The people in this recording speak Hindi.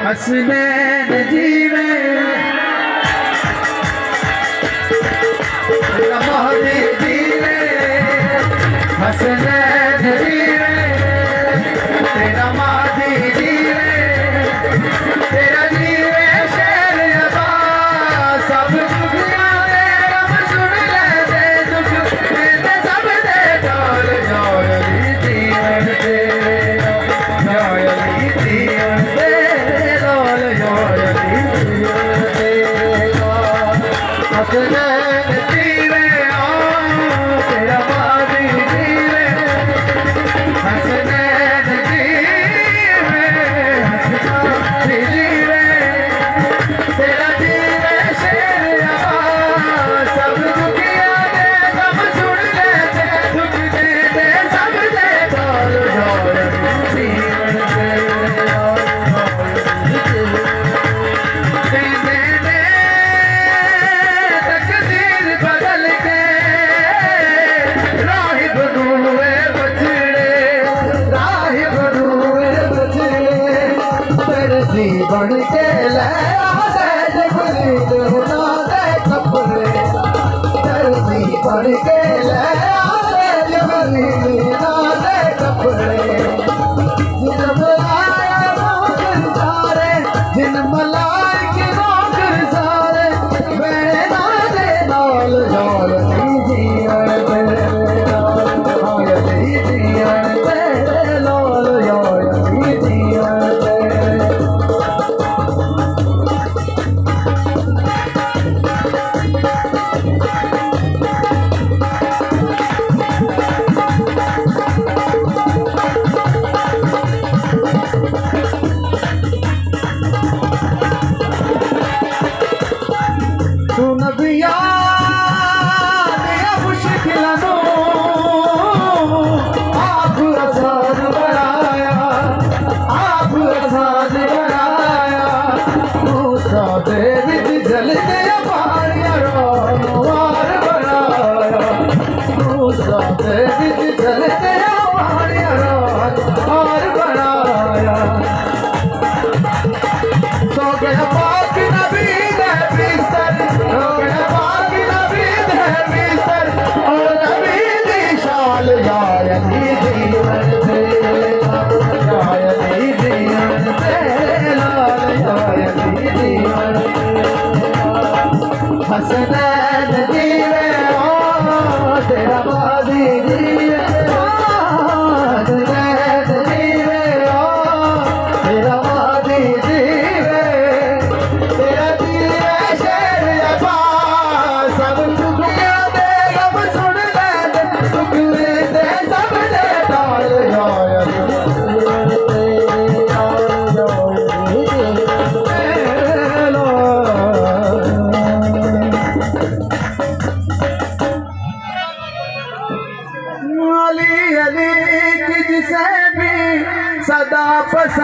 हसनैन जीवे महदी जीवे हसनैन जीवे तेरा महदी जीवे तेरा जीवे शेर अब्बास सब दुनिया दे रब सुन ले दे दुख मेरे सब दे डोल जोयली जीवन दे जोयली जीवन दे डोल जोयली जीवन दे हसनैन जीवे तेरा महदी जीवे हसनैन जीवे हसनैन जीवे तेरा जीवे शेर अब्बास सब दुनिया दे सब सुन ले दे दुख दे दे सब दे डोल जोयली जीवन दे तकदीर बदल के राही बनूए बछड़े राही बनूए बछड़े तेरे सी बन के ले आदे जबरील ना दे कपड़े तेरे सी बन के ले आदे जबरील ना दे कपड़े जिन मलाए नौकर सारे जिन मलाए के नौकर सारे मेरे नाले नाल जोल जीवन तेरे नाल जीवन तेरे लाल जोल जीवन तेरे तू नबिया मुश्किल आप आसान बनाया आप आसान बनाया मूसा दे विच जलते पानिया रोवार बनाया मूसा दे विच जलते पानिया रोवार बनाया सो गया पाक नबी दे बिस्तर सो गया पाक नबी दे बिस्तर और नबी दी शाल यायली जीवन दे यायली जीवन दे लाल यायली जीवन हसनैन जीवे तेरा बादी जीवे हसनैन जीवे तेरा बादी जीवे तेरा जीवे शेर अब्बास सब दुनिया दे रब सुन ले दे दुख दे सब दे डाल अली अली की जिसे भी सदा पसंद